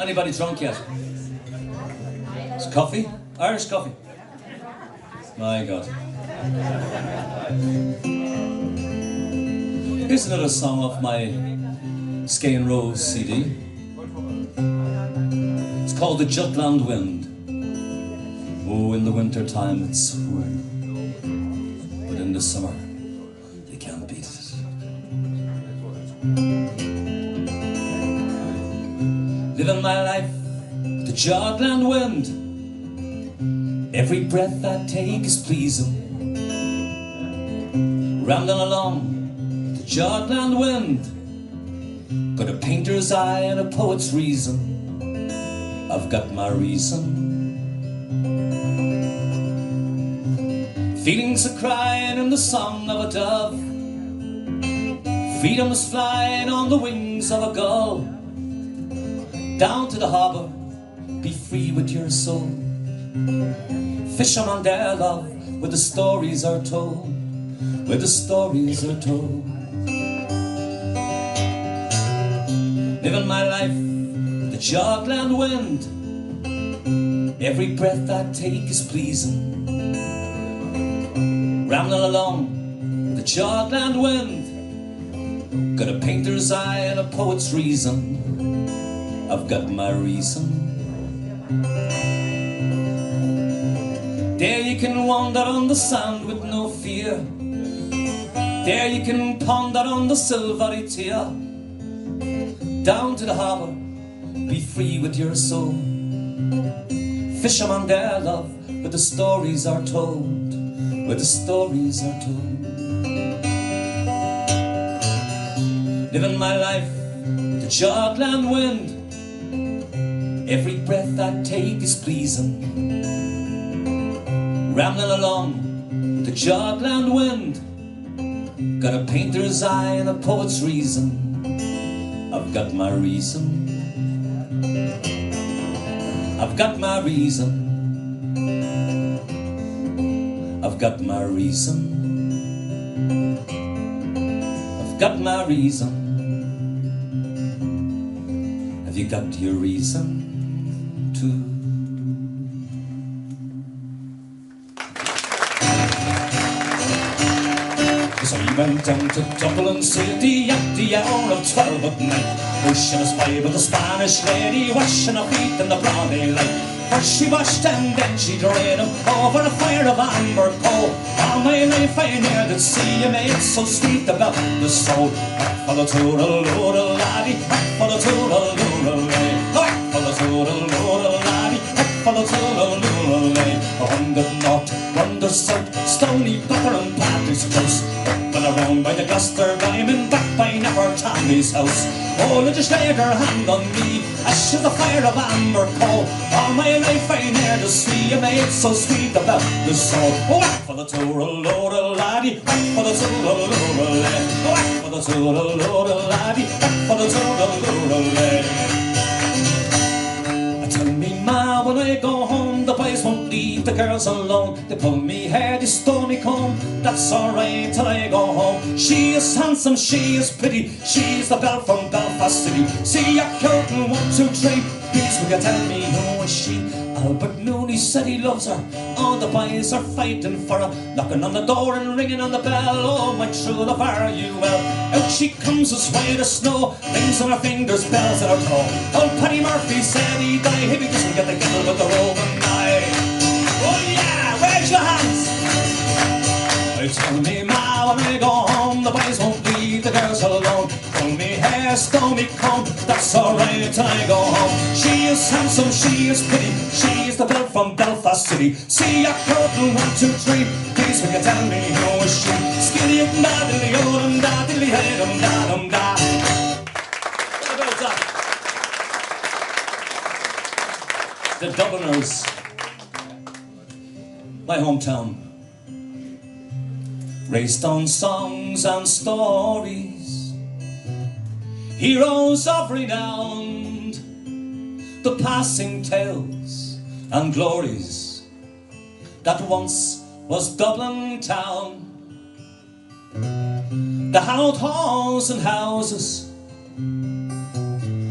Anybody drunk yet? It's coffee? Irish coffee? My God. Here's another song off my Skane Rose CD. It's called the Jutland Wind. Oh, in the winter time it's swirling, but in the summer you can't beat it. Living my life with the Jutland Wind. Every breath I take is pleasing. Rambling along the Jutland Wind. Got a painter's eye and a poet's reason. I've got my reason. Feelings are crying in the song of a dove. Freedom is flying on the wings of a gull. Down to the harbour, be free with your soul. Fisherman there, love, where the stories are told. Where the stories are told. Living my life, the Jutland Wind. Every breath I take is pleasing. Rambling along the Jutland Wind. Got a painter's eye and a poet's reason. I've got my reason. There you can wander on the sand with no fear. There you can ponder on the silvery tear. Down to the harbour, be free with your soul. Fisherman there, love, where the stories are told. Where the stories are told. Living my life, the Jutland Wind. Every breath I take is pleasing. Rambling along the Jutland Wind. Got a painter's eye and a poet's reason. I've got my reason. I've got my reason. I've got my reason. I've got my reason. Have you got your reason too? So he went down to Dublin City at the hour of 12 at night, pushing his way with a Spanish lady, washing her feet in the broad daylight. First she washed and then she dried him over a fire of amber coal. All my life I ne'er did see a mate so sweet about the soul. Back for the toodle-oodle laddie, back for the toodle-oodle lay. Back for the toodle-oodle laddie, back for the toodle-oodle lay. 100 north, 100 south, Stony Batter and Paddy's Close. Up and around by the Gloucester Diamond, back by Never Tammy's house. Oh, let just lay her hand on me, ashes the fire of amber coal. All my life I ne'er to see a mate so sweet about the soul. Oh, whack for the toodle-oodle laddie, whack for the toodle-oodle lay. Oh, whack for the toodle-oodle laddie, whack for the toodle-oodle lay. Tell me, ma, when I go home, the boys won't leave the girls alone. They pull me hair, they stole me comb. That's alright till I go home. She is handsome, she is pretty. She's the belle from Belfast City. See ya, curtain, 1, 2, 3. Please will you tell me who is she? Albert Mooney said he loves her. All the boys are fighting for her, knocking on the door and ringing on the bell. Oh, my true love, are you well? Out she comes as white as snow, rings on her fingers, bells in her toe. Old Paddy Murphy said he'd die if he doesn't get together with the roving guy. Oh yeah, raise your hands! Tell me, ma, when I go home, the boys won't leave the girls alone. Pull me hair, stole me comb, that's alright till I go home. She is handsome, she is pretty, she's the belle from Belfast City. See ya, curtain, 1, 2, 3. Please will you tell me who is she? Skiddy up da diddly oh dum da diddly hey dum da dum da. The Dubliners, my hometown, raised on songs and stories, heroes of renown, the passing tales and glories that once was Dublin town. The hallowed halls and houses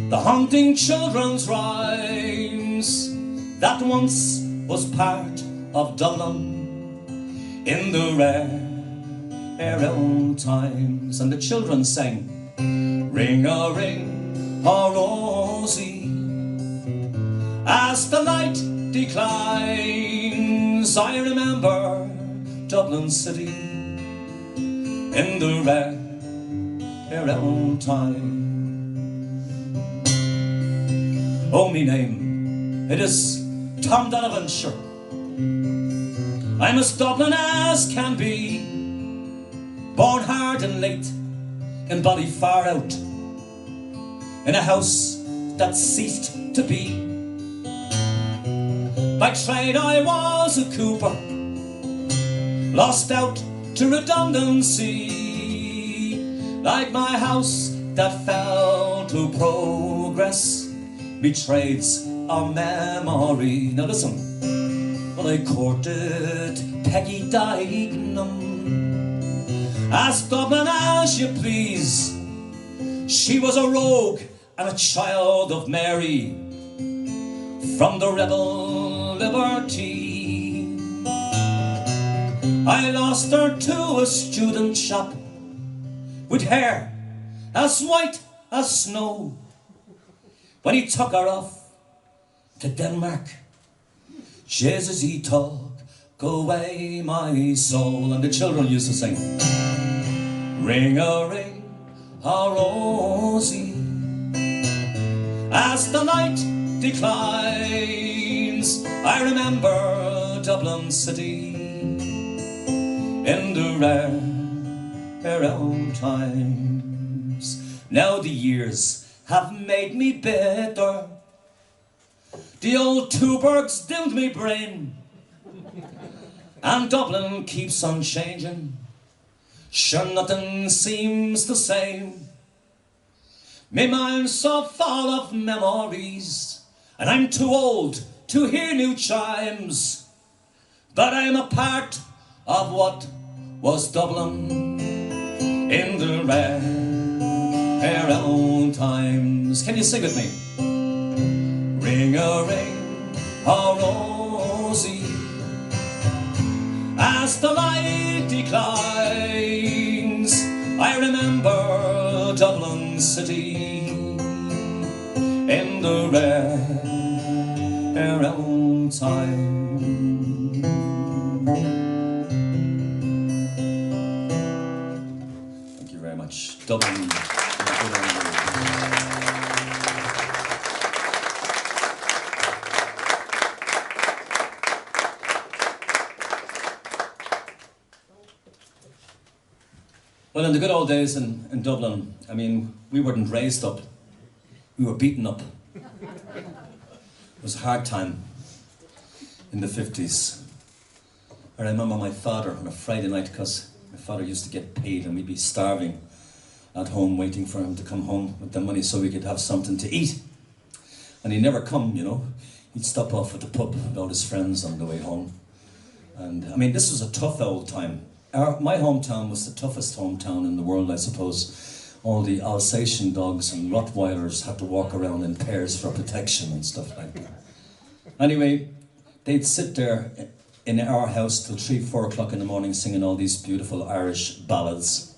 the haunting children's rhymes that once was part of Dublin in the rare old times. And the children sang, ring-a-ring, a rosy, as the light declines. I remember Dublin city in the rare old time. Oh, me name, it is Tom Donovan, sure. I'm as Dublin as can be, born hard and late in body far out, in a house that ceased to be. By trade I was a cooper, lost out to redundancy, like my house that fell to progress. Me trades are memory. Now listen, well, I courted Peggy Dignam, as Dublin as you please. She was a rogue and a child of Mary, from the rebel liberty. I lost her to a student chap with hair as white as snow, when he took her off to Denmark. Jesus, he took away my soul. And the children used to sing, ring-a-ring, a rosy, as the night declines. I remember Dublin city in the rare old times. Now the years have made me bitter, the old Tuborgs dimmed me brain, and Dublin keeps on changing. Sure, nothing seems the same. Me mind's so full of memories, and I'm too old to hear new chimes, but I'm a part of what was Dublin in the rare old times. Can you sing with me? Ring-a-ring, a rosy, as the light declines. I remember Dublin city in the rare old time. Thank you very much. Dublin. Well, in the good old days in Dublin, I mean, we weren't raised up, we were beaten up. It was a hard time in the 50s. I remember my father on a Friday night, because my father used to get paid and we'd be starving at home waiting for him to come home with the money so we could have something to eat. And he'd never come, you know. He'd stop off at the pub with all his friends on the way home. And I mean, this was a tough old time. My hometown was the toughest hometown in the world, I suppose. All the Alsatian dogs and Rottweilers had to walk around in pairs for protection and stuff like that. Anyway, they'd sit there in our house till 3-4 o'clock in the morning singing all these beautiful Irish ballads.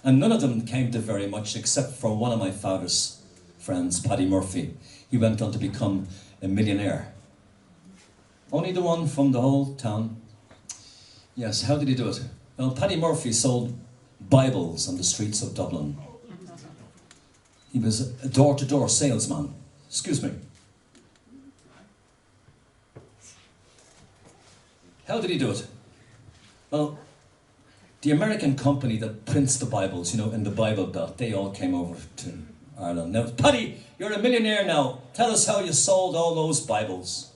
And none of them came to very much, except for one of my father's friends, Paddy Murphy. He went on to become a millionaire. Only the one from the whole town. Yes, how did he do it? Well, Paddy Murphy sold Bibles on the streets of Dublin. He was a door-to-door salesman. Excuse me. How did he do it? Well, the American company that prints the Bibles, you know, in the Bible Belt, they all came over to Ireland. Now, Paddy, you're a millionaire now. Tell us how you sold all those Bibles.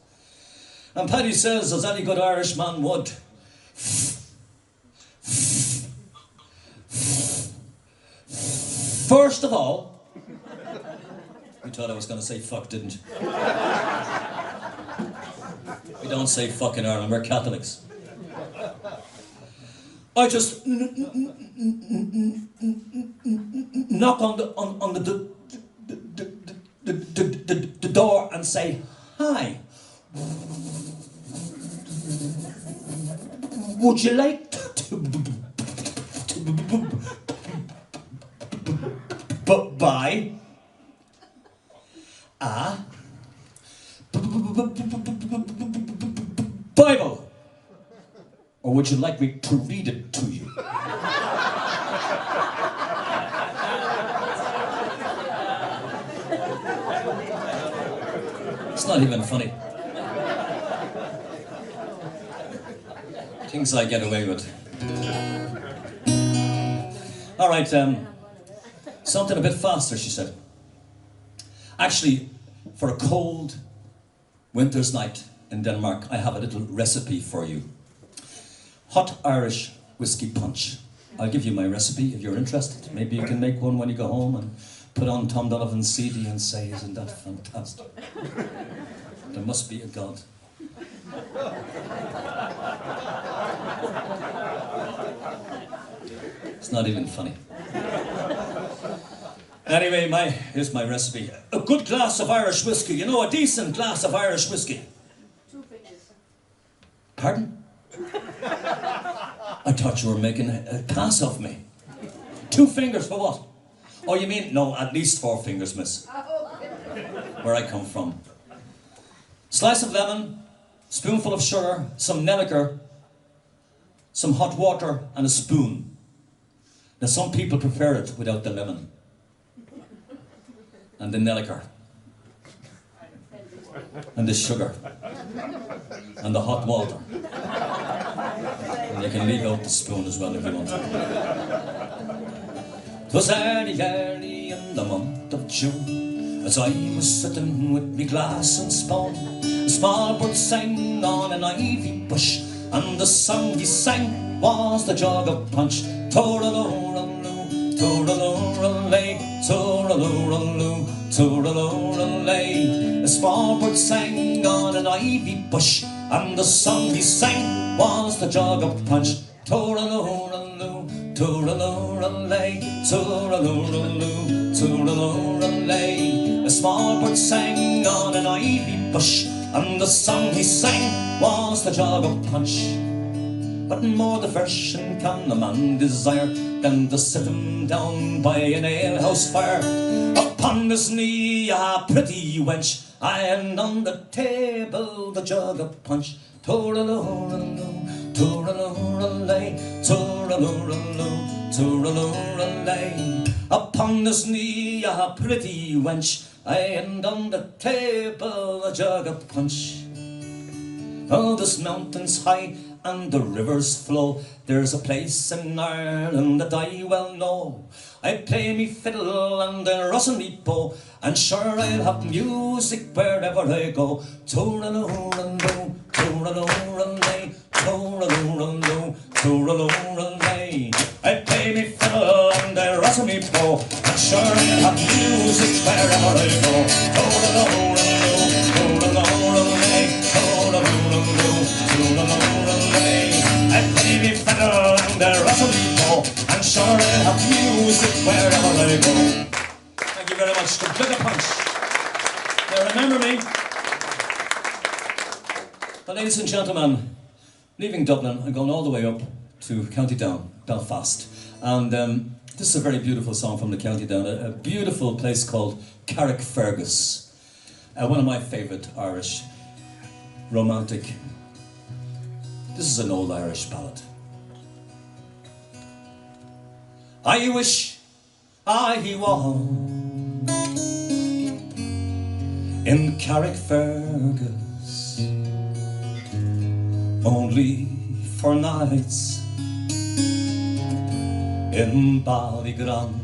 And Paddy says, as any good Irishman would, first of all, you thought I was going to say fuck, didn't you? We don't say fuck in Ireland, we're Catholics. I just knock on the the door and say, "Hi. Would you like to buy a Bible? Or would you like me to read it to you?" It's not even funny. Things I get away with. All right, something a bit faster, she said. Actually, for a cold winter's night in Denmark, I have a little recipe for you. Hot Irish whiskey punch. I'll give you my recipe if you're interested. Maybe you can make one when you go home and put on Tom Donovan's CD and say, "Isn't that fantastic? There must be a God." It's not even funny. Anyway, here's my recipe. A good glass of Irish whiskey. You know, a decent glass of Irish whiskey. 2 fingers. Pardon? I thought you were making a pass of me. 2 fingers for what? Oh, you mean, no, at least 4 fingers, miss. Where I come from. Slice of lemon, spoonful of sugar, some Nelliker, some hot water, and a spoon. Now, some people prefer it without the lemon and the Nelliker and the sugar and the hot water. And you can leave out the spoon as well if you want to. 'Twas early in the month of June, as I was sitting with me glass and spoon. A small bird sang on an ivy bush, and the song he sang was the Jog of Punch. Tooraloo-raloo, tooraloo-ralay, tooraloo-raloo, tooraloo-ralay. A small bird sang on an ivy bush, and the song he sang was the Jog of Punch. Tooraloo-raloo, tooraloo-ralay, tooraloo-raloo, tooraloo-ralay. A small bird sang on an ivy bush, and the song he sang was the Jog of Punch. What more diversion can a man desire than to sit him down by an alehouse fire? Upon his knee a pretty wench, and on the table the Jog of Punch. Tooraloo-raloo, tooraloo-ralay, tooraloo-raloo, tooraloo-ralay. Upon his knee a pretty wench, and on the table a Jog of Punch. Oh, this mountain's high and the rivers flow. There's a place in Ireland that I well know. I play me fiddle and I rustle me bow, and sure I'll have music wherever I go. Tooraloo-raloo, tooraloo-ralay, tooraloo-raloo, tooraloo-ralay. I play me fiddle and I rustle me bow, and sure I'll have music wherever I go. Tooraloo-raloo, tooraloo-ralay, tooraloo-raloo, tooraloo-ralay. I play me fiddle and I rustle me bow, and sure I'll have music wherever I go. Thank you very much. The Jog of Punch. Now remember me. But ladies and gentlemen, leaving Dublin and going all the way up to County Down, Belfast. And this is a very beautiful song from the County Down, a beautiful place called Carrickfergus. One of my favourite Irish romantic. This is an old Irish ballad. I wish I was in Carrickfergus, only for nights in Ballygrand.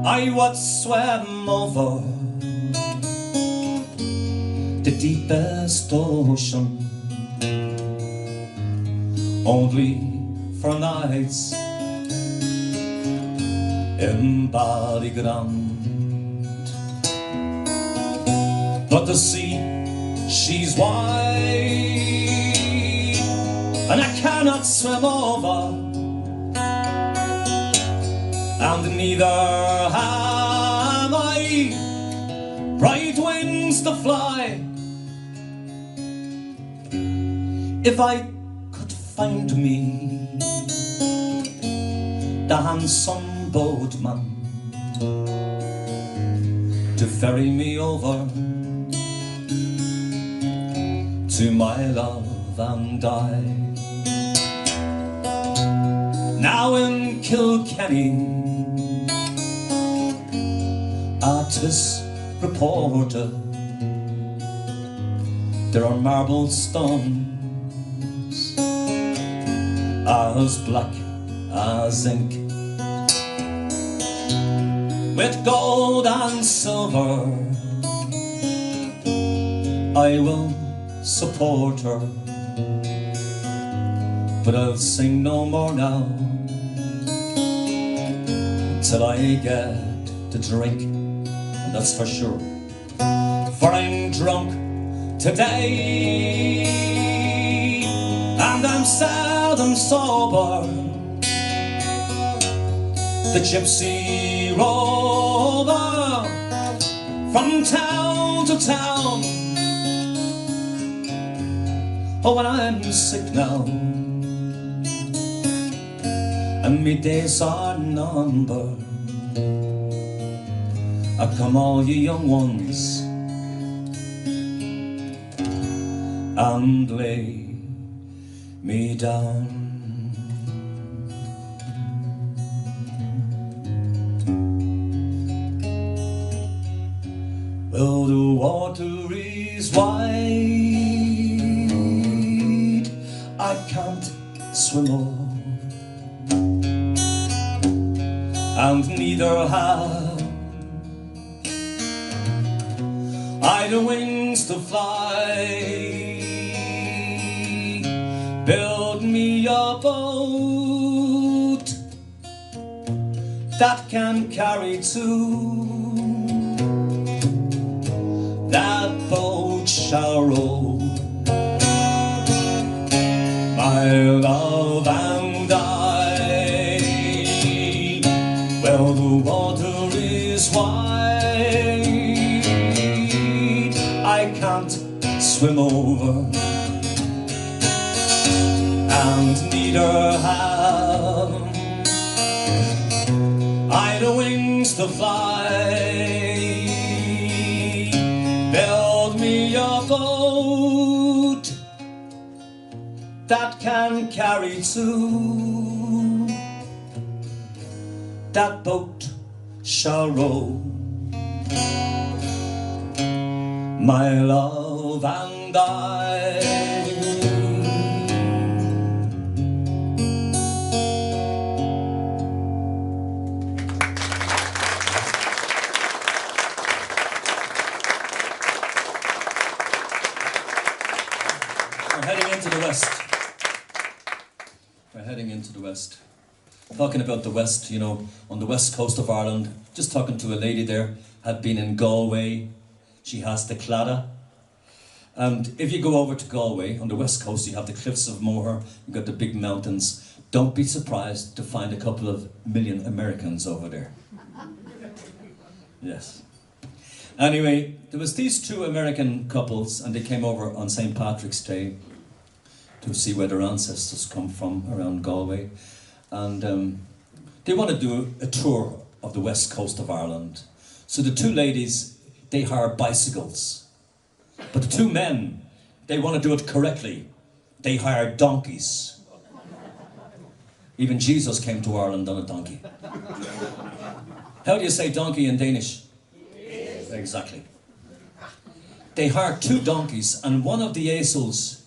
I would swim over the deepest ocean, only for nights in Ballygrand. But the sea, she's wide, and I cannot swim over, and neither have wings to fly. If I could find me the handsome boatman to ferry me over to my love and die. Now in Kilkenny, artist reporter, there are marble stones as black as ink, with gold and silver. I will support her, but I'll sing no more now till I get to drink, and that's for sure. For I'm drunk today, and I'm seldom sober. The gypsy rover from town to town. Oh, when I'm sick now and me days are numbered, I come all you young ones and lay me down. Well, the water is wide, I can't swim over, and neither have I the wings to fly. Build me a boat that can carry two. That boat shall row my love and I. Well, the water is wide, I can't swim over, and neither have I the wings to fly. Build me a boat that can carry two. That boat shall row my love and I. We're heading into the West. Talking about the West, you know, on the west coast of Ireland, just talking to a lady there, had been in Galway. She has the Claddagh. And if you go over to Galway, on the west coast, you have the cliffs of Moher, you've got the big mountains. Don't be surprised to find a couple of million Americans over there. Yes. Anyway, there was these two American couples, and they came over on St. Patrick's Day to see where their ancestors come from around Galway. And they want to do a tour of the west coast of Ireland. So the two ladies, they hire bicycles. But the two men, they want to do it correctly. They hire donkeys. Even Jesus came to Ireland on a donkey. How do you say donkey in Danish? Yes. Exactly. They hire two donkeys, and one of the acels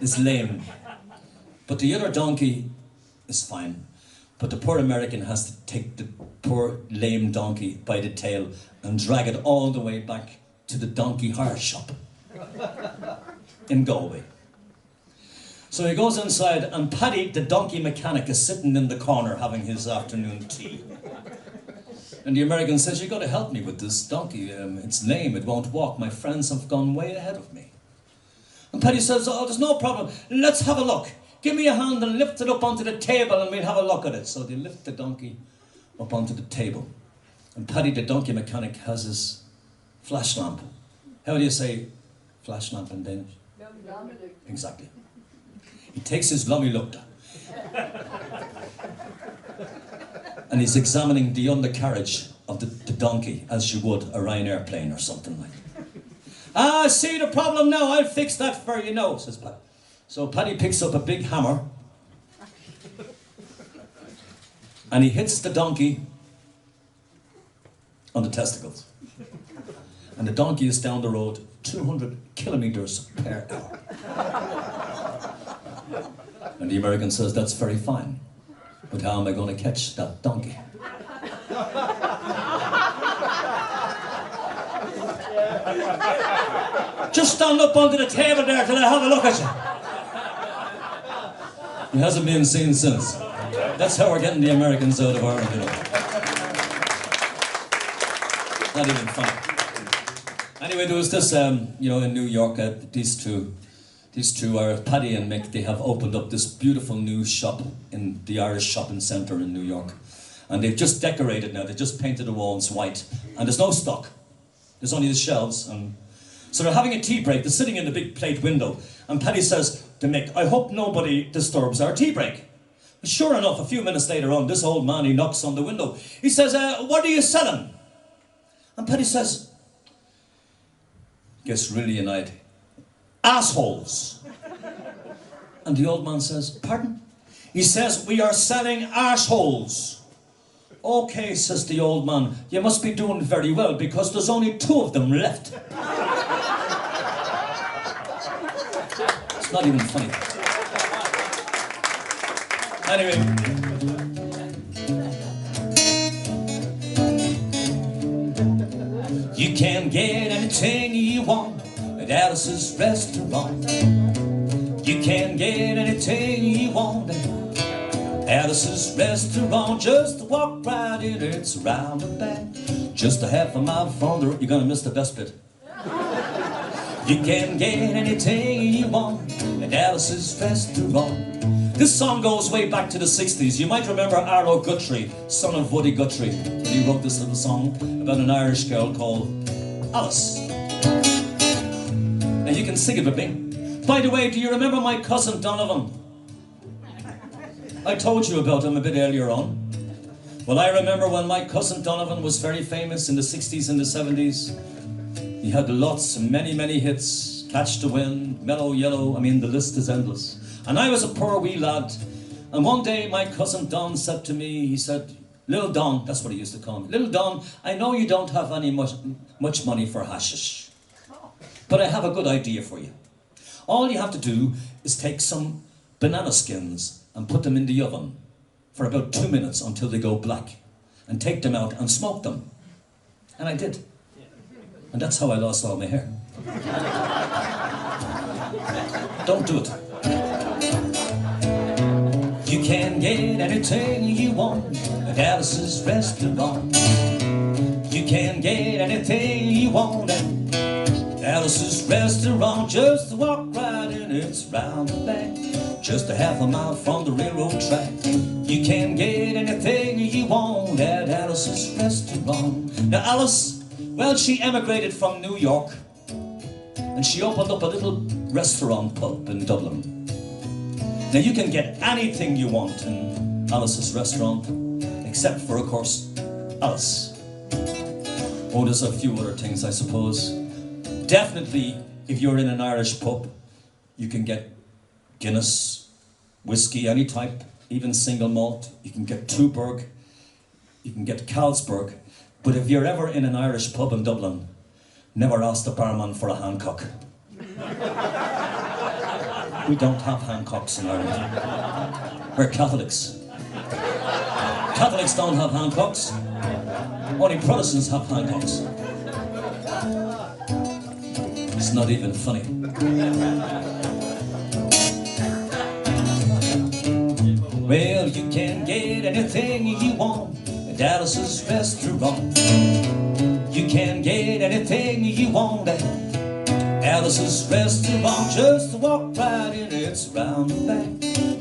is lame, but the other donkey is fine. But the poor American has to take the poor lame donkey by the tail and drag it all the way back to the donkey hire shop in Galway. So he goes inside, and Paddy, the donkey mechanic, is sitting in the corner having his afternoon tea. And the American says, "You got to help me with this donkey. It's lame, it won't walk. My friends have gone way ahead of me." And Paddy says, "Oh, there's no problem. Let's have a look. Give me a hand and lift it up onto the table and we'll have a look at it." So they lift the donkey up onto the table. And Paddy, the donkey mechanic, has his flash lamp. How do you say flash lamp in Danish? Exactly. He takes his lummy-lugta and he's examining the undercarriage of the donkey as you would a Ryanair plane or something like that. I see the problem now, I'll fix that for you now, says Paddy. So Paddy picks up a big hammer and he hits the donkey on the testicles. And the donkey is down the road 200 kilometers per hour. And the American says, that's very fine, but how am I going to catch that donkey? Just stand up onto the table there till I have a look at you. He hasn't been seen since. That's how we're getting the Americans out of Ireland, you know. Not even funny. Anyway, there was this, you know, in New York, these two are Paddy and Mick. They have opened up this beautiful new shop in the Irish shopping centre in New York. And they've just decorated now, they just painted the walls white. And there's no stock. There's only the shelves. And so they're having a tea break, they're sitting in the big plate window. And Paddy says to Mick, I hope nobody disturbs our tea break. But sure enough, a few minutes later on, this old man, he knocks on the window. He says, what are you selling? And Paddy says, guess really an idea. Assholes. And the old man says, pardon? He says, we are selling assholes. Okay, says the old man, you must be doing very well because there's only 2 of them left. It's not even funny. Anyway. You can get anything you want at Alice's restaurant. You can get anything you want at Alice's restaurant. Just walk right in, it's round the back. Just a half a mile from the road. You're gonna miss the best bit. You can get anything you want at Alice's restaurant. This song goes way back to the 60s. You might remember Arlo Guthrie, son of Woody Guthrie, when he wrote this little song about an Irish girl called Alice. Now you can sing it with me. By the way, do you remember my cousin Donovan? I told you about him a bit earlier on. Well, I remember when my cousin Donovan was very famous in the 60s and the 70s. He had lots, many hits. Catch the Wind, Mellow Yellow, I mean the list is endless. And I was a poor wee lad. And one day my cousin Don said to me, he said, Little Don, that's what he used to call me. Little Don, I know you don't have any much money for hashish, but I have a good idea for you. All you have to do is take some banana skins and put them in the oven for about 2 minutes until they go black, and take them out and smoke them. And I did. And that's how I lost all my hair. Don't do it. You can get anything you want at Alice's restaurant. You can get anything you want at Alice's restaurant. Just walk right in, it's round the back. Just a half a mile from the railroad track. You can get anything you want at Alice's restaurant. Now Alice, well, she emigrated from New York and she opened up a little restaurant pub in Dublin. Now you can get anything you want in Alice's restaurant, except for, of course, Alice. Oh, there's a few other things, I suppose. Definitely, if you're in an Irish pub, you can get Guinness, whiskey, any type, even single malt. You can get Tuborg, you can get Carlsberg. But if you're ever in an Irish pub in Dublin, never ask the barman for a Hancock. We don't have Hancocks in Ireland. We're Catholics. Catholics don't have Hancocks. Only Protestants have Hancocks. It's not even funny. Well, you can get anything you want at Alice's restaurant. You can get anything you want at Alice's restaurant. Just walk right in, it's round the back.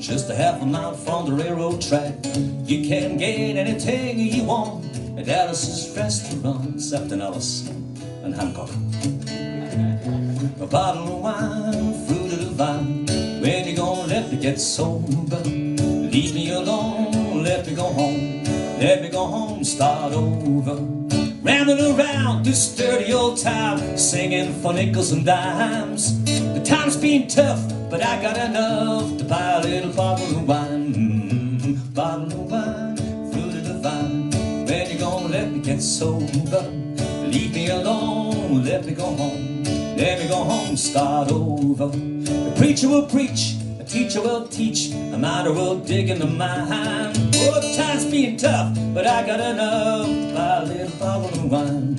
Just a half a mile from the railroad track. You can get anything you want at Alice's restaurant, except an Alice and Hancock. a bottle of wine, fruit of the vine. When you gonna let me get sober? Leave me alone, let me go home. Let me go home, start over. Rambling around this dirty old town, singing for nickels and dimes. The time's been tough, but I got enough to buy a little bottle of wine. Bottle of wine, fruit of the vine. When you gonna let me get sober? Leave me alone, let me go home. Let me go home, start over. The preacher will preach, a teacher will teach, a miner will dig in the mine. Oh, time's been tough, but I got enough to buy a little bottle of wine.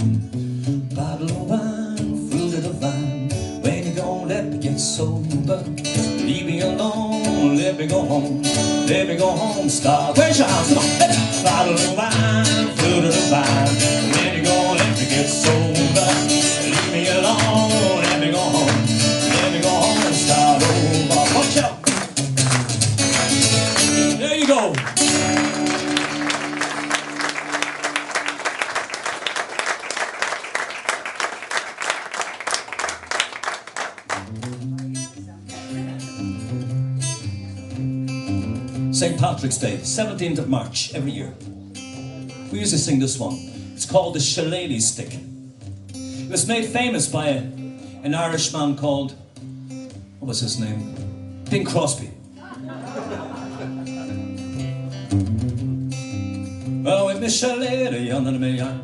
Bottle of wine, fruit of the vine. When you gonna let me get sober? Leave me alone, let me go home. Let me go home, start. Where's your house? Come on, let me. Bottle of wine, fruit of the vine. When you gonna let me get sober? Leave me alone, let me go home. Let me go home, start over. Watch out. There you go. St. Patrick's Day, 17th of March, every year. We usually sing this one. It's called the Shillelagh Stick. It was made famous by an Irishman called, what was his name? Bing Crosby. Oh, with me shillelagh under me eye,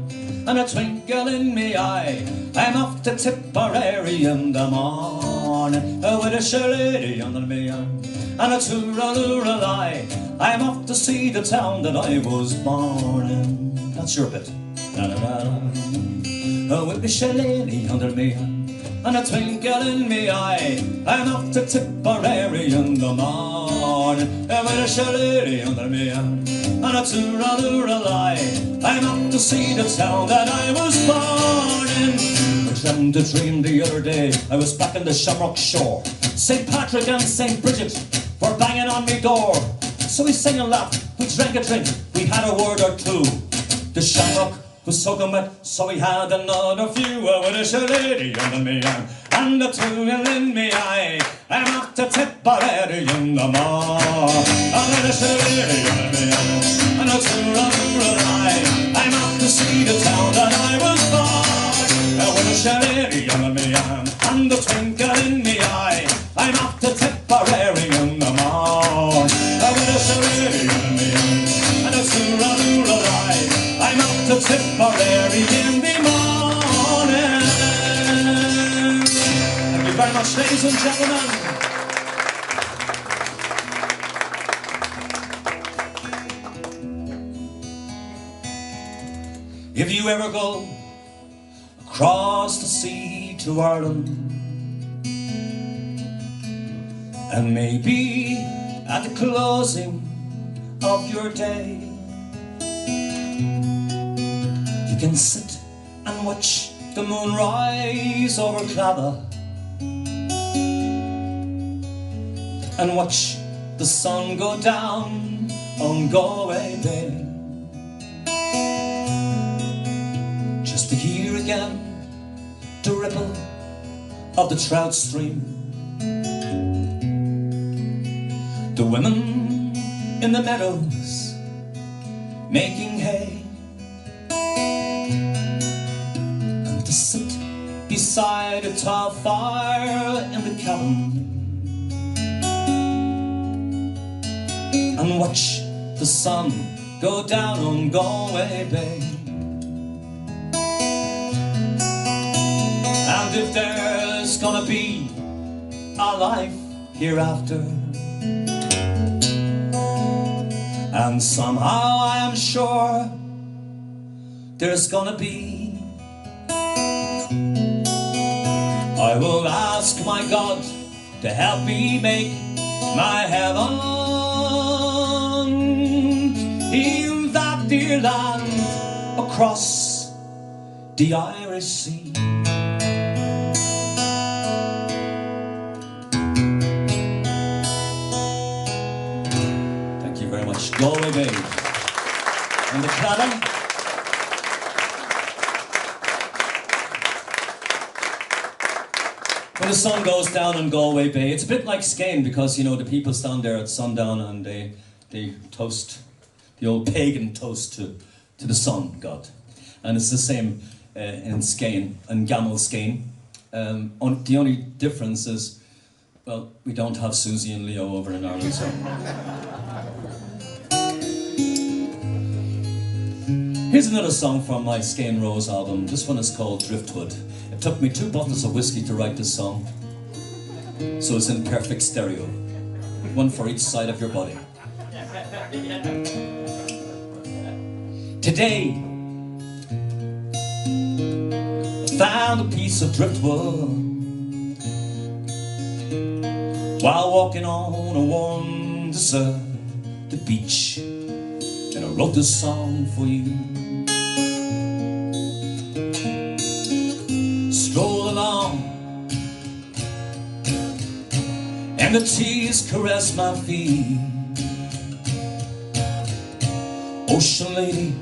and a twinkle in me eye, I'm off to Tipperary in the morning. Oh, with a shillelagh under me eye, and a tooraloo-lie, I'm off to see the town that I was born in. That's your bit. Oh, with me shillelagh under me eye, and a twinkle in me eye, I'm off to Tipperary in the morning. Oh, with a shillelagh under me eye, and a tooraloo-lie, I'm off to see the town that I was born in. I dreamt a dream the other day, I was back in the Shamrock shore. St. Patrick and St. Bridget were banging on me door. So we sang and laughed, we drank a drink, we had a word or two. The Shamrock was soaking wet, so we had another few. With a shillelagh under me arm and a twinkle in me eye, I'm off to Tipperary in the morn. With a shillelagh under me arm and a tooraloo-lie, I'm off to see the town that I was born. With a shillelagh under me arm and a twinkle in me eye, I'm off to Tipperary in the morn. With a shillelagh under me arm and a tooraloo-lie, I'm off to Tipperary in the morning. Thank you very much, ladies and gentlemen. If you ever go across the sea to Ireland, and maybe at the closing of your day, you can sit and watch the moon rise over Clabba, and watch the sun go down on Galway Bay. Just to hear again the ripple of the trout stream, the women in the meadows making hay, and to sit beside a tall fire in the cabin and watch the sun go down on Galway Bay. And if there's gonna be a life hereafter, and somehow I am sure there's gonna be, I will ask my God to help me make my heaven in that dear land across the Irish Sea. Thank you very much. Galway Bay and the Claddagh. when the sun goes down in Galway Bay. It's a bit like Skane because, you know, the people stand there at sundown and they toast, the old pagan toast to the sun god. And it's the same in Skane, in Gamal Skane. The only difference is, well, we don't have Susie and Leo over in Ireland, so. Here's another song from my Skane Rose album. This one is called Driftwood. It took me 2 bottles of whiskey to write this song, so it's in perfect stereo. One for each side of your body. Today, I found a piece of driftwood while walking on a warm deserted beach, and I wrote this song for you. Stroll along, and the tears caress my feet. Ocean lady,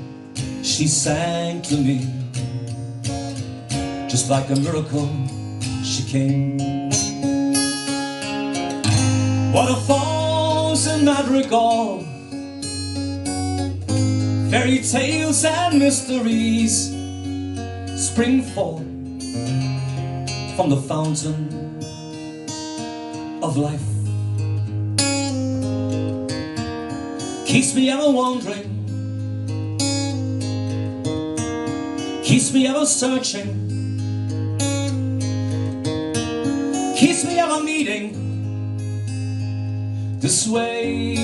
she sang to me, just like a miracle she came. Waterfalls in Madrigal, fairy tales and mysteries spring forth from the fountain of life. Keeps me ever wondering, keeps me ever searching, keeps me ever meeting this way.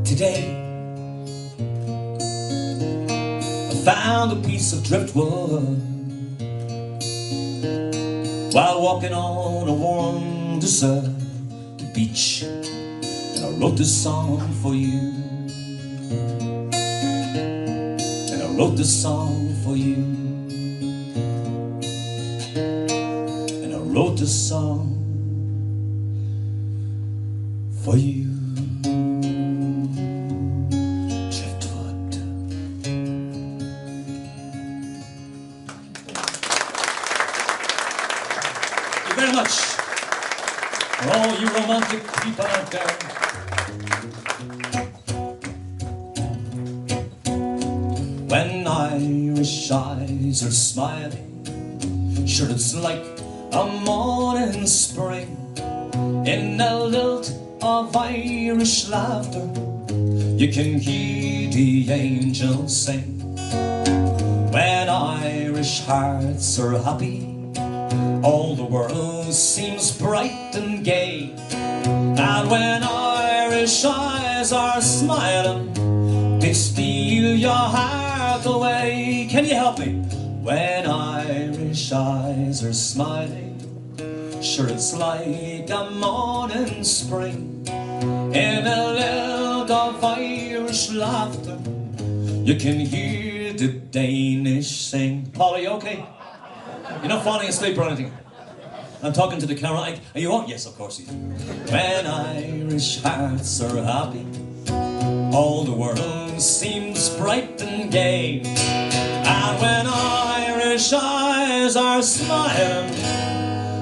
Today, I found a piece of driftwood while walking on a warm deserted beach, and I wrote this song for you. And I wrote this song for you. And I wrote this song for you. Very much for all you romantic people out there. When Irish eyes are smiling, sure it's like a morning spring. In a lilt of Irish laughter, you can hear the angels sing. When Irish hearts are happy, all the world seems bright and gay. And when Irish eyes are smiling, they steal your heart away. Can you help me? When Irish eyes are smiling, sure it's like a morning spring. In a lilt of Irish laughter, you can hear the Danish sing. Paul, are you okay? You're not falling asleep or anything. I'm talking to the camera. Are you on? Yes, of course you do. When Irish hearts are happy, all the world seems bright and gay. And when Irish eyes are smiling,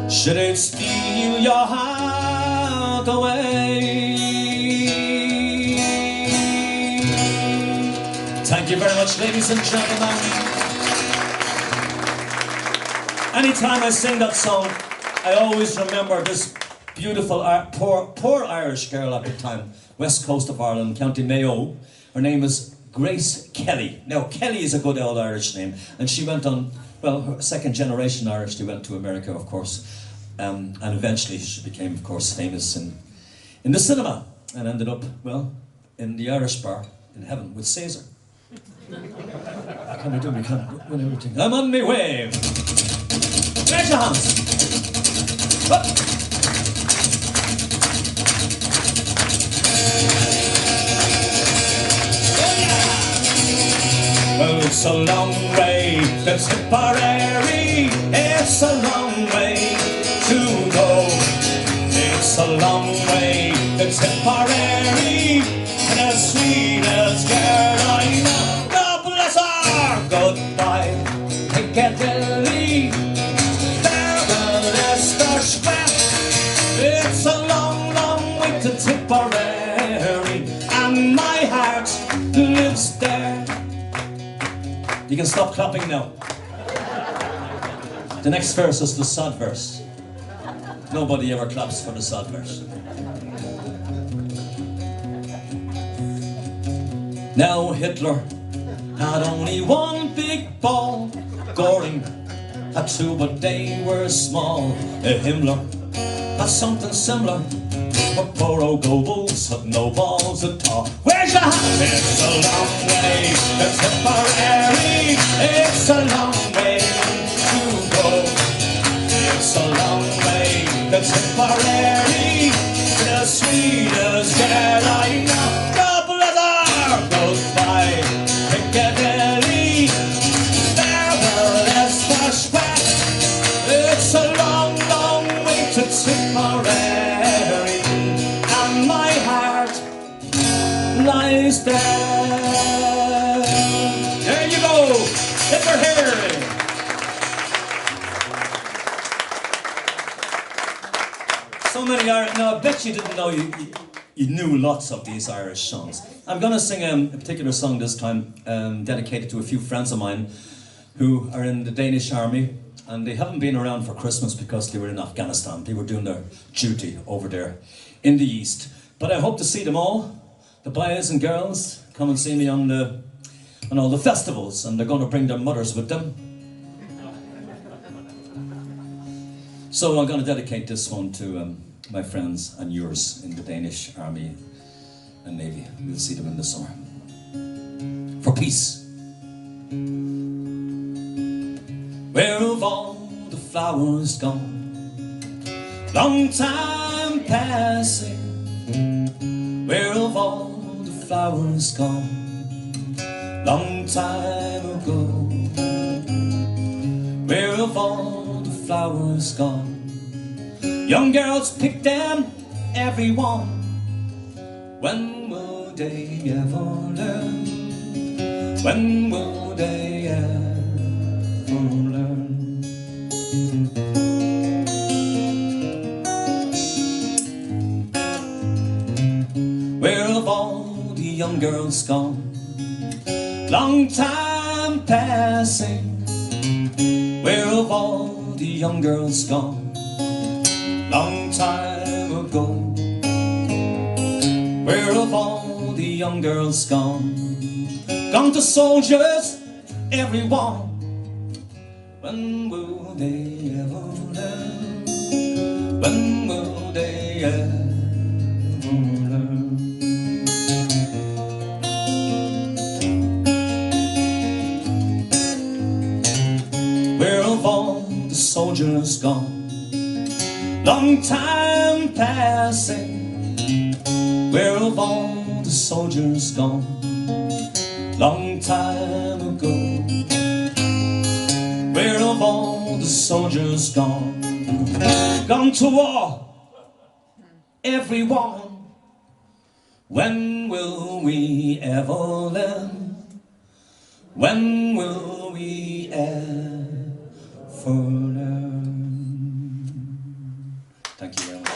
should it steal your heart away? Thank you very much, ladies and gentlemen. Anytime I sing that song, I always remember this beautiful, poor Irish girl at the time, west coast of Ireland, County Mayo. Her name is Grace Kelly. Now, Kelly is a good old Irish name, and she went on, well, her second generation Irish. She went to America, of course, and eventually she became, of course, famous in the cinema, and ended up, well, in the Irish bar in heaven with Caesar. Can we do? We can't win everything. I'm on my way. Raise your hands. Up. Well, it's a long way to Tipperary. It's a long way to go. It's a long Tipperary, the sweetest girl I know. God bless her. Goodbye, Piccadilly, farewell, Esther Square. It's a long, long way to Tipperary, and my heart lives there. You can stop clapping now. The next verse is the sad verse. Nobody ever claps for the sad verse. Now Hitler had only one big ball. Goring had two, but they were small. Himmler had something similar, but poor old Goebbels had no balls at all. Where's your hat? It's a long way to Tipperary. It's a long way to go. It's a long way to Tipperary, the sweetest girl I know. God bless her. Goodbye, Piccadilly, farewell, Esther Square. It's a long, long way to Tipperary, and my heart lies there. There you go, Tipperary. So many Irish. Now, I bet you didn't know you knew lots of these Irish songs. I'm going to sing a particular song this time, dedicated to a few friends of mine who are in the Danish army, and they haven't been around for Christmas because they were in Afghanistan. They were doing their duty over there in the east. But I hope to see them all. The boys and girls come and see me on all the festivals, and they're going to bring their mothers with them. So I'm going to dedicate this one to my friends and yours in the Danish Army and Navy. We'll see them in the summer. For peace. Where have all the flowers gone? Long time passing. Where have all the flowers gone? Long time ago. Where have all the flowers gone? Young girls pick them, everyone. When will they ever learn? When will they ever learn? Where have all the young girls gone? Long time passing. Where have all the young girls gone? Long time ago. Where have all the young girls gone? Gone to soldiers, everyone. When will they ever learn? When will they ever learn? Where have all the soldiers gone? Long time passing. Where have all the soldiers gone? Long time ago. Where have all the soldiers gone? Gone to war, everyone. When will we ever learn? When will we ever learn? Thank you very much.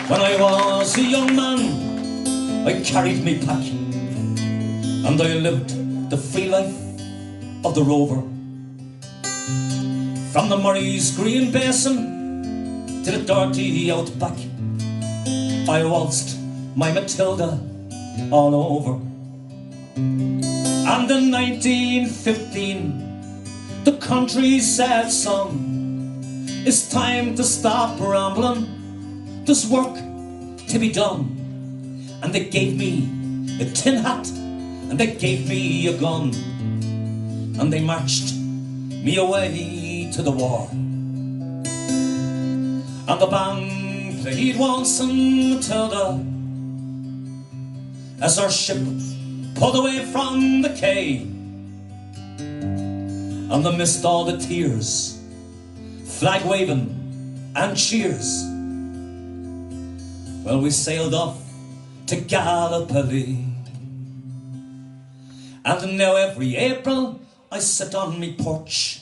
When I was a young man, I carried me pack, and I lived the free life of the rover. From the Murray's Green Basin to the dirty outback, I waltzed my Matilda all over. And in 1915, the country sad song, it's time to stop rambling, there's work to be done. And they gave me a tin hat, and they gave me a gun, and they marched me away to the war. And the band played Waltz and Matilda as our ship pulled away from the quay. And amidst all the tears, flag waving and cheers. Well, we sailed off to Gallipoli, and now every April I sit on me porch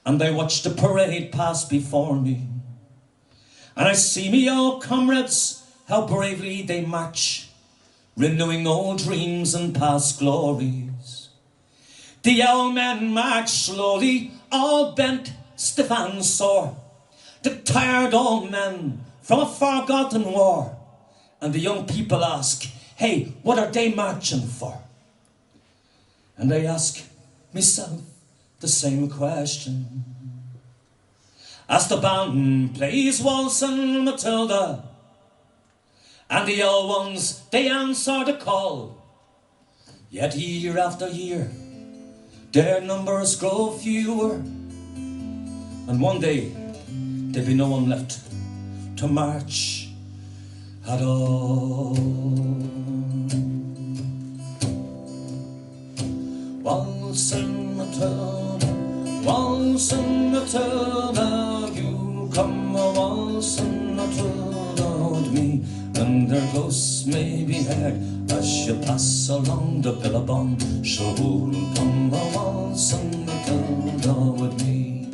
and I watch the parade pass before me, and I see me old comrades, how bravely they march, renewing old dreams and past glories. The old men march slowly, all bent, stiff and sore, the tired old men from a forgotten war. And the young people ask, hey, what are they marching for? And I ask myself the same question. As the band plays Waltz and Matilda, and the old ones, they answer the call, yet year after year, their numbers grow fewer, and one day, there'll be no one left to march at all. Waltz and Matilda, you come a waltz and Matilda with me, and their ghosts may be heard as you pass along the billabong. So who'll come a waltz and Matilda with me?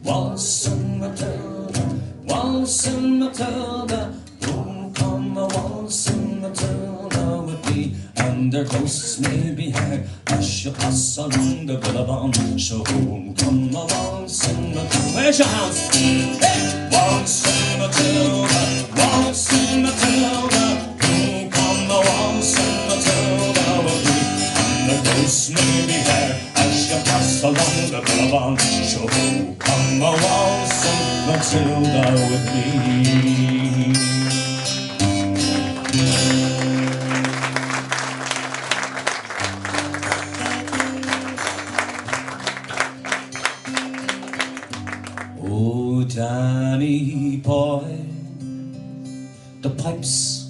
Waltz and Matilda, waltz and Matilda, who'll come a waltz and Matilda with me, and their ghosts may be heard as you pass along the billabong. So who'll come a waltz and Matilda? Where's your hands? Hey! Waltz and Matilda, waltz and Matilda, who'll come a waltz and Matilda with me, and their ghosts may be heard as you pass along the billabong. So who'll come a waltz and Matilda with me? Oh, Danny boy, the pipes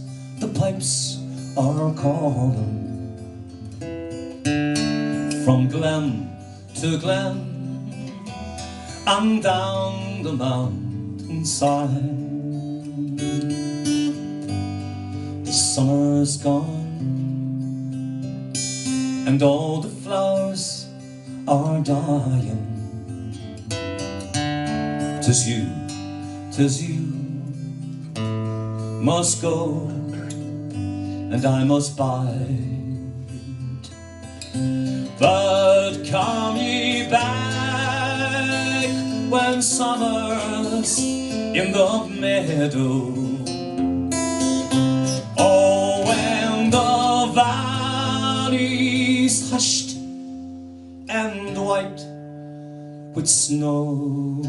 are calling from glen to glen and down the mountainside. The summer's gone and all the flowers are dying. 'Tis you must go, and I must bide. But come ye back when summer's in the meadow, oh, when the valley's hushed and white with snow.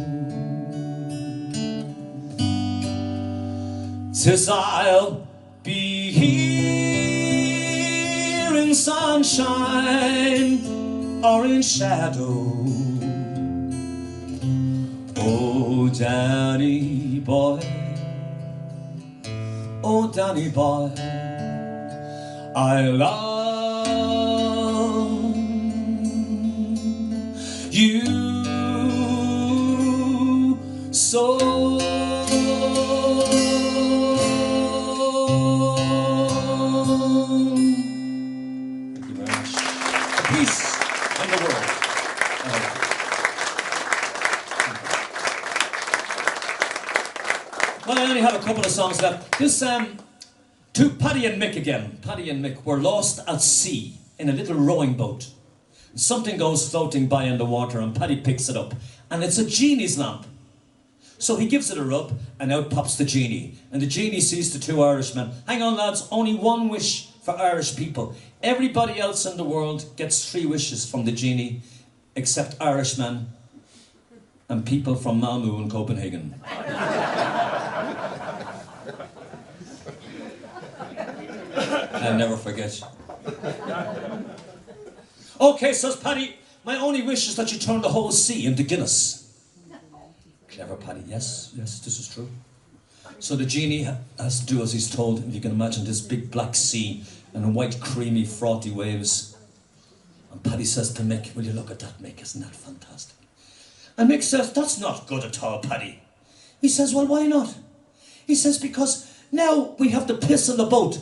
'Tis I'll be here in sunshine or in shadow. Oh, Danny boy, oh, Danny boy, I love you so. Well, I only have a couple of songs left. This, to Paddy and Mick again. Paddy and Mick were lost at sea in a little rowing boat. Something goes floating by in the water and Paddy picks it up. And it's a genie's lamp. So he gives it a rub and out pops the genie. And the genie sees the two Irishmen. Hang on, lads, only one wish for Irish people. Everybody else in the world gets 3 wishes from the genie, except Irishmen and people from Malmö and Copenhagen. I'll never forget. Okay, says Paddy, my only wish is that you turn the whole sea into Guinness. Clever Paddy, yes, this is true. So the genie has to do as he's told. If you can imagine this big black sea and white, creamy, frothy waves. And Paddy says to Mick, will you look at that, Mick? Isn't that fantastic? And Mick says, that's not good at all, Paddy. He says, well, why not? He says, because now we have to piss in the boat.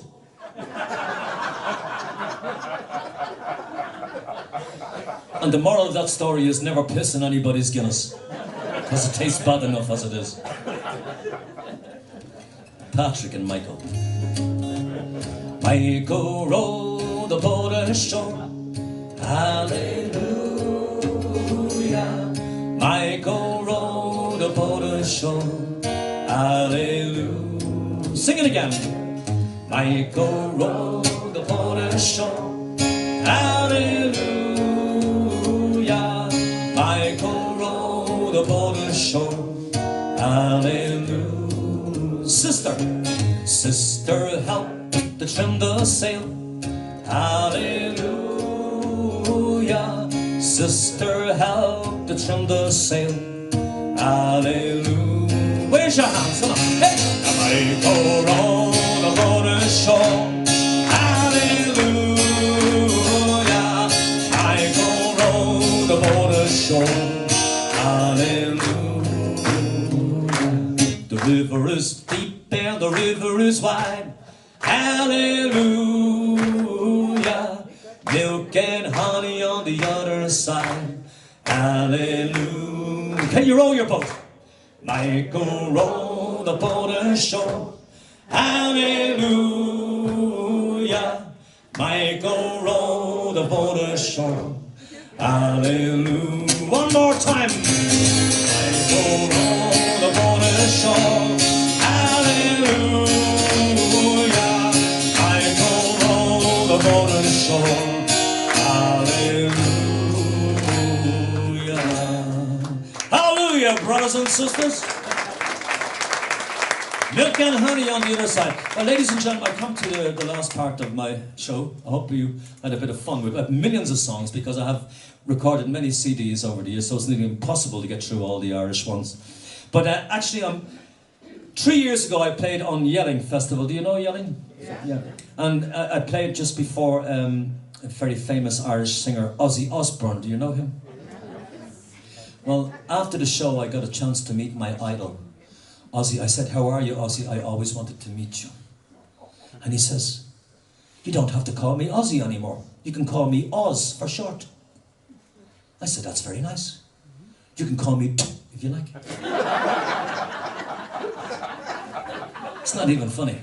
And the moral of that story is never piss in anybody's Guinness, because it tastes bad enough as it is. Patrick and Michael. Michael rowed the boat ashore. Hallelujah. Michael rowed the boat ashore. Hallelujah. Sing it again. Michael rowed the boat ashore. Hallelujah. Michael rowed the boat ashore. Hallelujah. Sister, sister, help to trim the sail. Hallelujah. Sister, help to trim the sail. Hallelujah. Where's your hands? Come on. Hey. Michael row the boat ashore. Hallelujah. Michael row the boat ashore. Hallelujah. The river is deep and the river is wide. Hallelujah. Milk and honey on the other side. Hallelujah. Can you row your boat? Michael row the boat ashore. Hallelujah. Michael row the boat ashore. Hallelujah. One more time. Michael row the boat ashore. Hallelujah. Michael row the boat ashore. Hallelujah. Hallelujah, brothers and sisters. Milk and honey on the other side. Well, ladies and gentlemen, I come to the last part of my show. I hope you had a bit of fun with it. I have millions of songs because I have recorded many CDs over the years, so it's nearly impossible to get through all the Irish ones. But actually, 3 years ago, I played on Yelling Festival. Do you know Yelling? Yeah. And I played just before a very famous Irish singer, Ozzy Osbourne. Do you know him? Well, after the show, I got a chance to meet my idol, Ozzy. I said, how are you, Ozzy? I always wanted to meet you. And he says, you don't have to call me Ozzy anymore. You can call me Oz for short. I said, that's very nice. You can call me if you like. It's not even funny.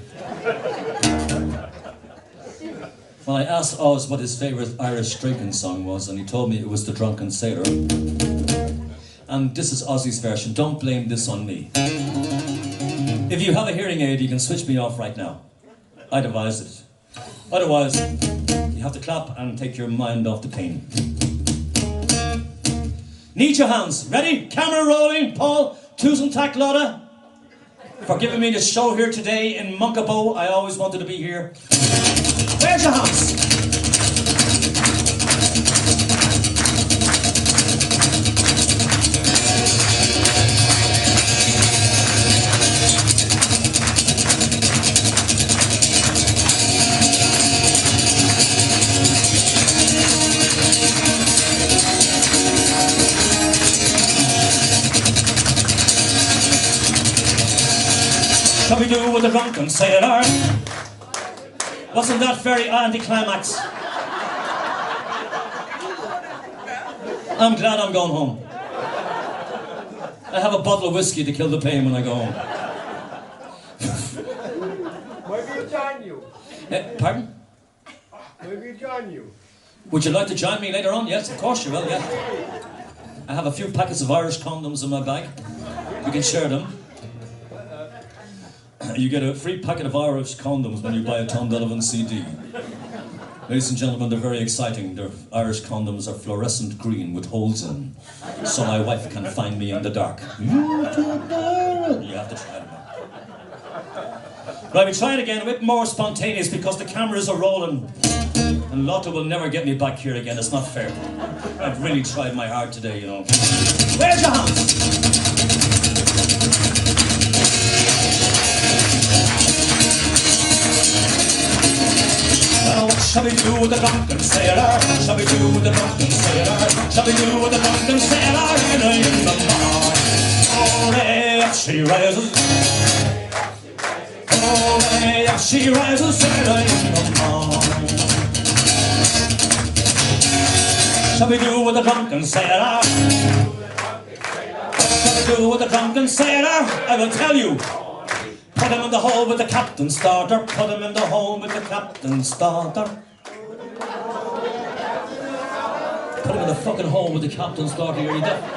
Well, I asked Oz what his favourite Irish drinking song was, and he told me it was The Drunken Sailor. And this is Ozzy's version. Don't blame this on me. If you have a hearing aid, you can switch me off right now. I'd advise it. Otherwise, you have to clap and take your mind off the pain. Need your hands. Ready? Camera rolling. Paul, Tusen tak Lotta, for giving me the show here today in Munkebo. I always wanted to be here. Where's your hands? Shall we do with the drunken sailor? Wasn't that very anticlimax? I'm glad I'm going home. I have a bottle of whiskey to kill the pain when I go home. Maybe join you. Pardon? Maybe join you. Would you like to join me later on? Yes, of course you will, yeah. I have a few packets of Irish condoms in my bag. You can share them. You get a free packet of Irish condoms when you buy a Tom Donovan CD. Ladies and gentlemen, they're very exciting. Their Irish condoms are fluorescent green with holes in, so my wife can find me in the dark. You have to try them. Right, we try it again, a bit more spontaneous because the cameras are rolling. And Lotta will never get me back here again. It's not fair. I've really tried my heart today, you know. Where's your hands? Well, what shall we do with the drunken sailor? Shall we do with the drunken sailor? Shall we do with the drunken sailor in the morning? she rises. Oh, way up she rises early in the morning. Shall we do with the drunken sailor? Shall we do with the drunken sailor? I will tell you. Put him in the hole with the captain's daughter. Put him in the hole with the captain's daughter. Put him in the fucking hole with the captain's daughter, you deaf.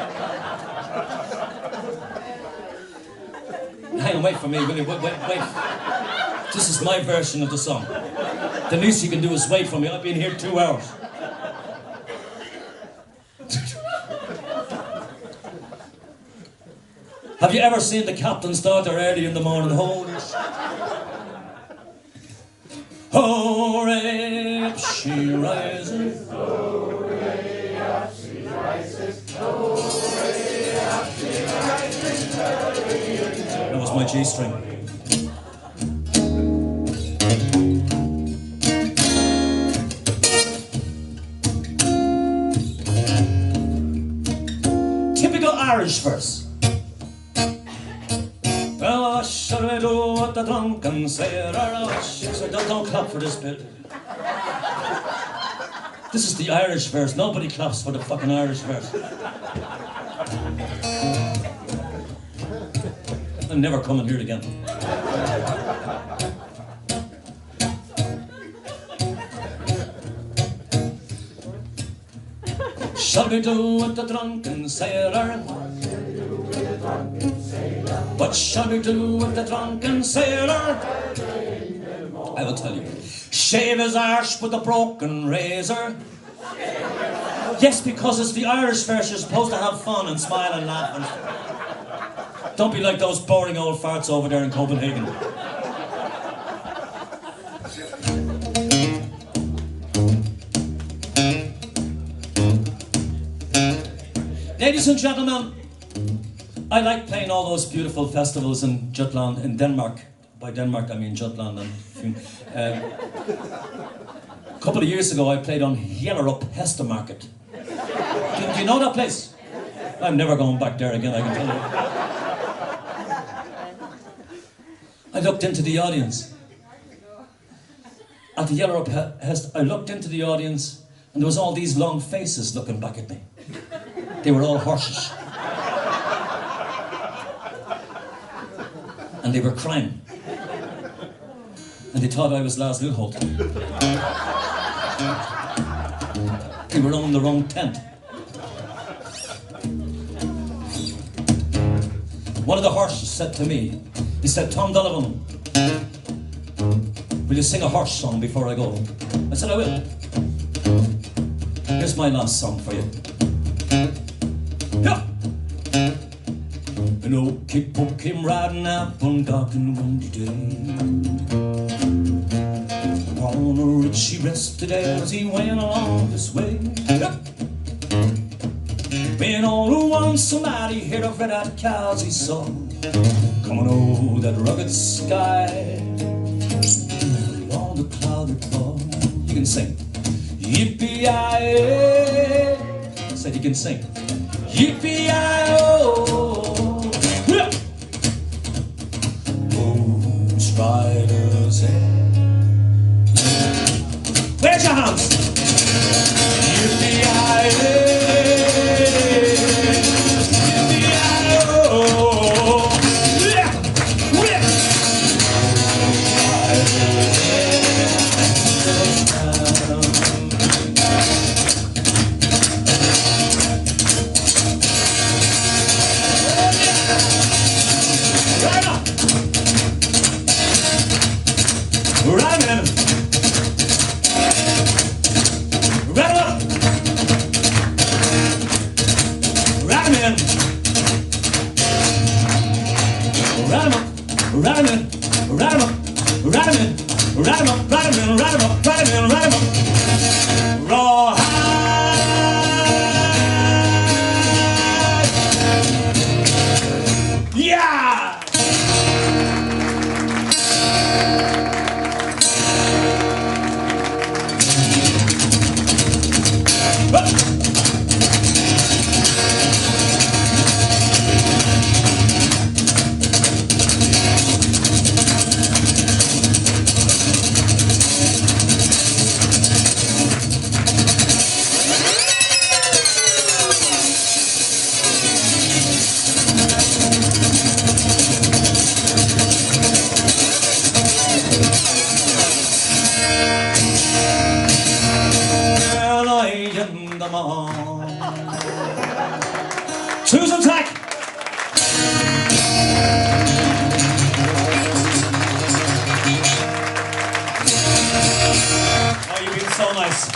Hang on, wait for me, will you? Wait. This is my version of the song. The least you can do is wait for me. I've been here 2 hours. Have you ever seen the captain's daughter early in the morning? Holy shit. Hooray, up she rises. Hooray, up she rises. Hooray, up she rises. That was my G-string. Typical Irish verse. What shall we do with the drunken sailor? Don't clap for this bit. This is the Irish verse. Nobody claps for the fucking Irish verse. I'm never coming here again. Shall we do with the drunken sailor? What shall we do with the drunken sailor? I will tell you. Shave his arse with a broken razor. Yes, because it's the Irish verse. You're supposed to have fun and smile and laugh. And don't be like those boring old farts over there in Copenhagen. Ladies and gentlemen, I like playing all those beautiful festivals in Jutland, in Denmark. By Denmark, I mean Jutland. A couple of years ago, I played on Jellerup Hestemarket. Do you know that place? I'm never going back there again, I can tell you. I looked into the audience. At the Jellerup I looked into the audience, and there was all these long faces looking back at me. They were all horses. And they were crying. And they thought I was Lars Lilholt. They were on the wrong tent. One of the horses said to me, he said, "Tom Donovan, will you sing a horse song before I go?" I said, "I will. Here's my last song for you." Yeah. An old kickbook came riding out one dark and windy day. On a ridge he rested as he went along this way. When all at once somebody heard of red-eyed cows he saw coming over that rugged sky. On the clouded pall, you can sing. Yippee-yi-yi. I said you can sing. Yippee-yi-oh. Riders in. Where's your hands? Yippee-yi-yi. Yippee-yi-oh. Yeah. Yeah. Tusen tack! Oh, you've been so nice.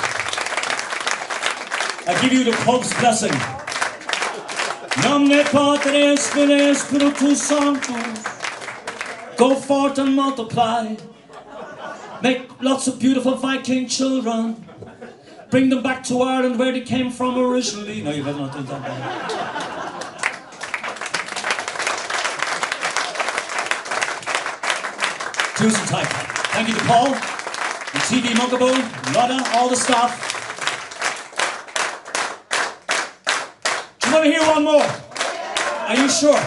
I give you the Pope's blessing. Nomine Patris Spiritus Sanctus. Go forth and multiply. Make lots of beautiful Viking children. Bring them back to Ireland where they came from originally. No, you better not do that. Tusen tack. Thank you to Paul, the TV Munkebo, Lotta, all the staff. Do you want to hear one more? Are you sure?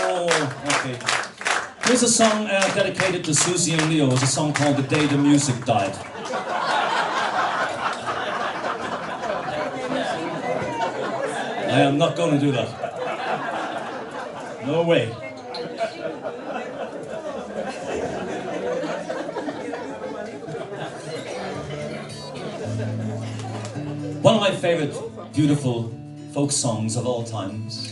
Oh, okay. Here's a song dedicated to Susie and Leo. It's a song called The Day the Music Died. I am not going to do that. No way. One of my favorite beautiful folk songs of all times.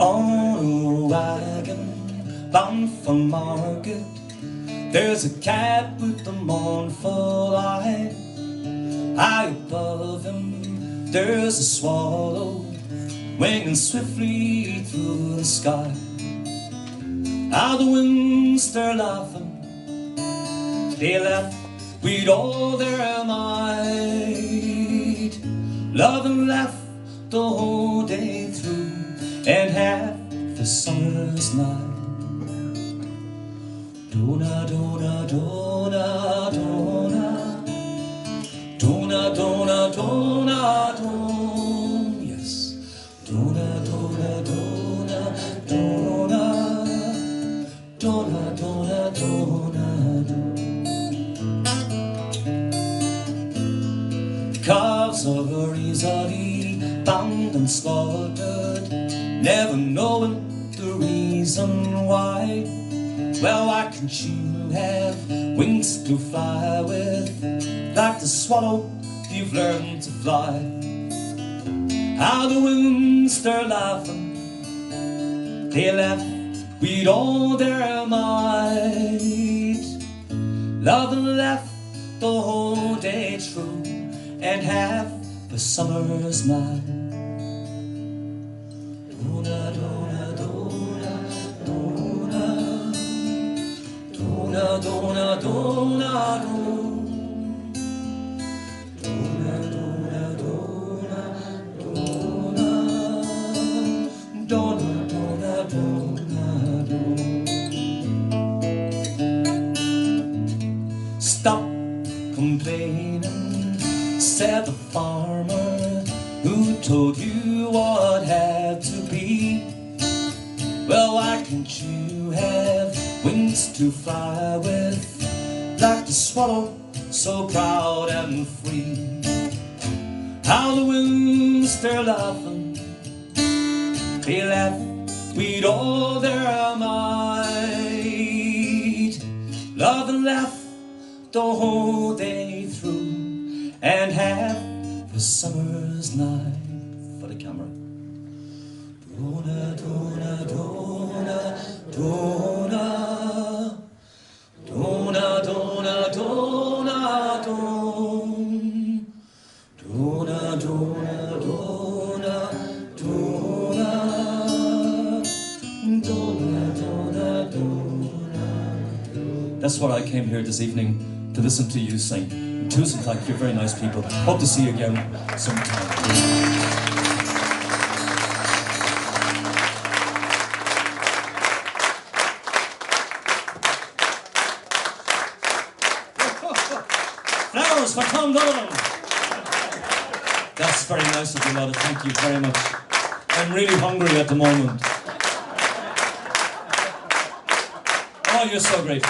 On a wagon bound for market, there's a cat with a mournful eye. High above him there's a swallow winging swiftly through the sky. How the winds they're laughing, they laugh with all their might. Love and laugh the whole day through, and half the summer's night. Dona, dona, dona, dona, dona, dona, dona, dona, yes. Dona, dona, dona, dona, dona, dona, dona, dona. Calves are easily bound and slaughtered, never knowing the reason why. Well, why can't you have wings to fly with, like the swallow you've learned to fly? How the winds they're laughing, they laugh with all their might. Love and laugh the whole day through, and half the summer's night. Dona, dona, dona, dona, dona, dona, dona, dona, dona, dona, dona, dona, dona. Stop complaining, said the farmer who told you what had to be. Well, why can't you have wings to fly with, like the swallow so proud and free? How the winds they're laughing, they laugh with all their might. Love and laugh the whole day through, and half the summer's night. For the camera. Dona, dona, dona, dona, dona, dona, dona, dona, dona, dona, dona, dona, dona, dona, dona. That's what I came here this evening to listen to you sing. Tusen tack, you're very nice people. Hope to see you again sometime. Flowers for Tom Donovan. That's very nice of you, Lotta. Thank you very much. I'm really hungry at the moment. Oh, you're so great.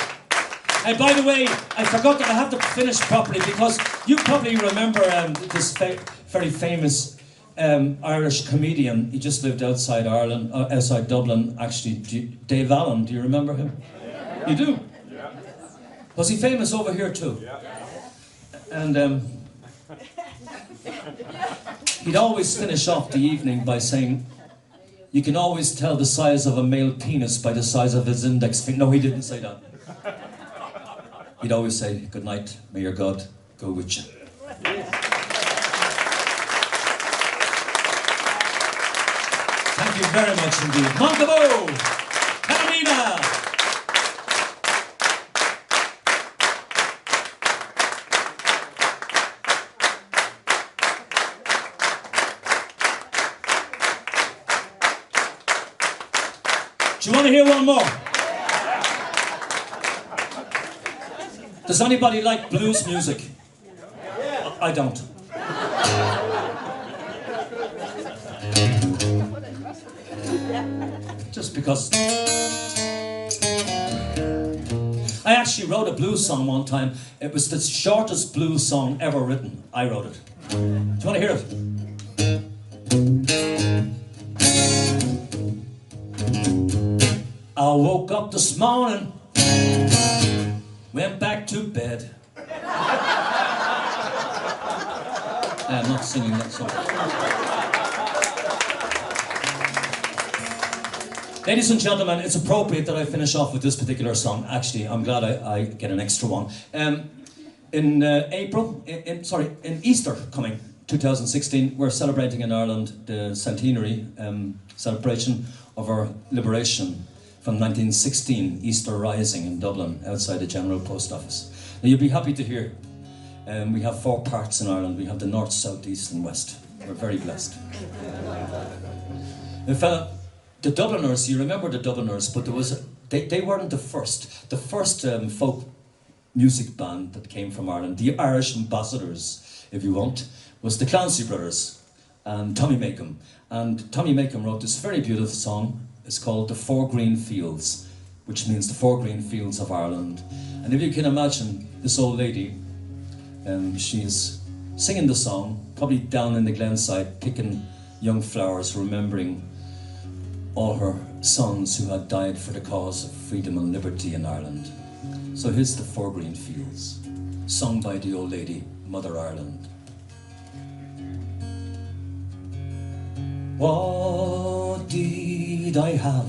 And by the way, I forgot that I have to finish properly, because you probably remember this very famous Irish comedian. He just lived outside Ireland, outside Dublin, actually. Dave Allen, do you remember him? Yeah. You do? Yeah. Was he famous over here too? Yeah. And He'd always finish off the evening by saying, "You can always tell the size of a male penis by the size of his index finger." No, he didn't say that. He'd always say, "Good night, may your God go with you." Thank you very much indeed. Munkebo Kulturhus. Do you want to hear one more? Does anybody like blues music? I don't. Just because. I actually wrote a blues song one time. It was the shortest blues song ever written. I wrote it. Do you want to hear it? I woke up this morning, went back to bed. I'm not singing that song. Ladies and gentlemen, it's appropriate that I finish off with this particular song. Actually, I'm glad I get an extra one. In Easter coming, 2016, we're celebrating in Ireland the centenary celebration of our liberation from 1916, Easter Rising in Dublin, outside the General Post Office. Now you'll be happy to hear, we have 4 parts in Ireland. We have the north, south, east and west. We're very blessed. In fact, the Dubliners, you remember the Dubliners, but they weren't the first. The first folk music band that came from Ireland, the Irish ambassadors, if you want, was the Clancy Brothers and Tommy Makem. And Tommy Makem wrote this very beautiful song. It's called The Four Green Fields, which means the 4 green fields of Ireland. And if you can imagine this old lady, she's singing the song, probably down in the glenside, picking young flowers, remembering all her sons who had died for the cause of freedom and liberty in Ireland. So here's The 4 Green Fields, sung by the old lady, Mother Ireland. What did I have?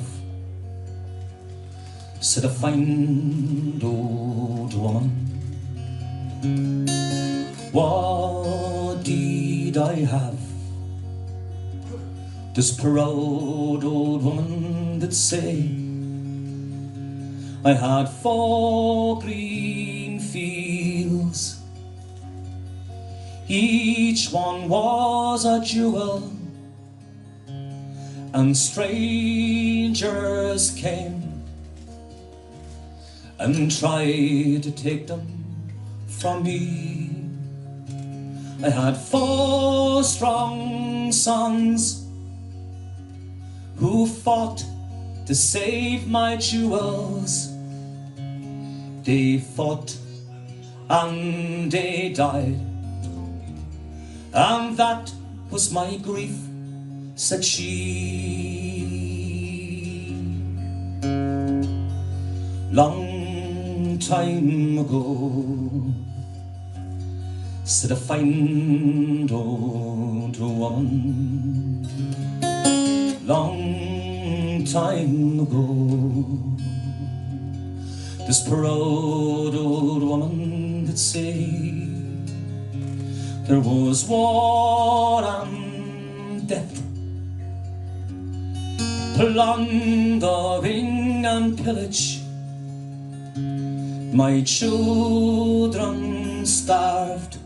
Said a fine old woman. What did I have? This proud old woman did say, I had 4 green fields, each one was a jewel, and strangers came and tried to take them from me. I had 4 strong sons who fought to save my jewels. They fought and they died, and that was my grief, said she. Long time ago, said a fine old woman. Long time ago, this proud old woman did say, there was war and death, plundering and pillage. My children starved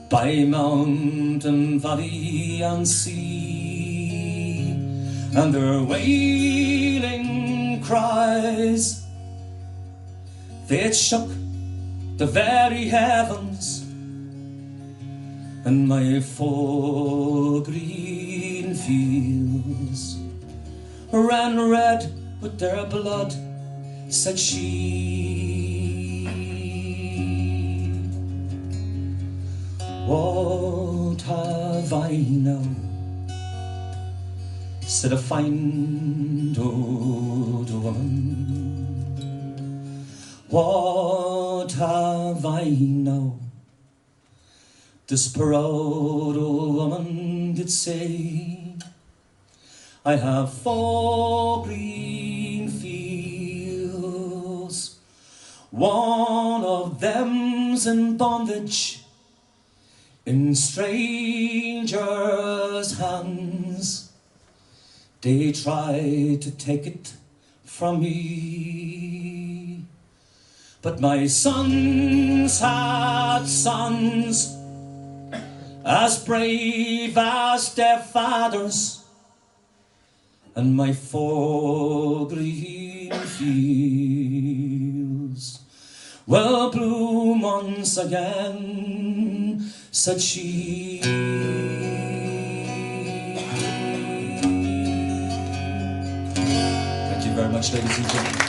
by mountain, valley and sea, and their wailing cries, they shook the very heavens. And my 4 green fields ran red with their blood, said she. What have I now? Said a fine old woman. What have I now? This proud old woman did say, I have 4 green fields, one of them's in bondage in strangers' hands. They try to take it from me, but my sons had sons as brave as their fathers, and my 4 green fields will bloom once again, said she. Thank you very much, ladies and gentlemen.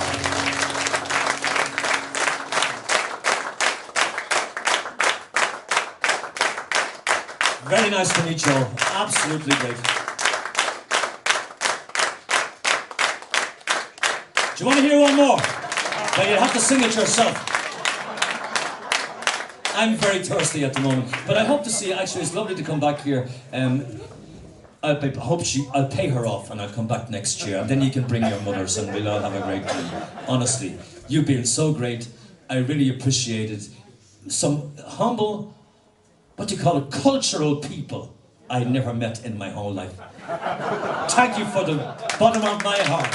Very nice to meet you all. Absolutely great. Do you want to hear one more? Well, you have to sing it yourself. I'm very thirsty at the moment, but I hope to see. Actually, it's lovely to come back here. I'll pay her off, and I'll come back next year, and then you can bring your mothers, and we'll all have a great time. Honestly, you've been so great. I really appreciate it. Some humble, what do you call it, cultural people I never met in my whole life. Thank you for the bottom of my heart.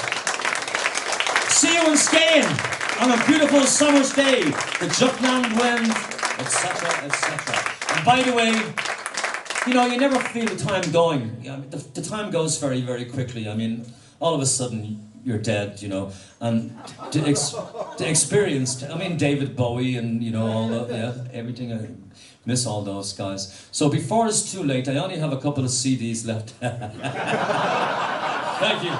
See you in Skane on a beautiful summer's day, the Jutland Wind, etc., etc. And by the way, you know, you never feel the time going. I mean, the time goes very, very quickly. I mean, all of a sudden you're dead, you know. And the experience, I mean, David Bowie and, you know, all the, yeah, everything. I miss all those guys. So before it's too late, I only have a couple of CDs left. Thank you.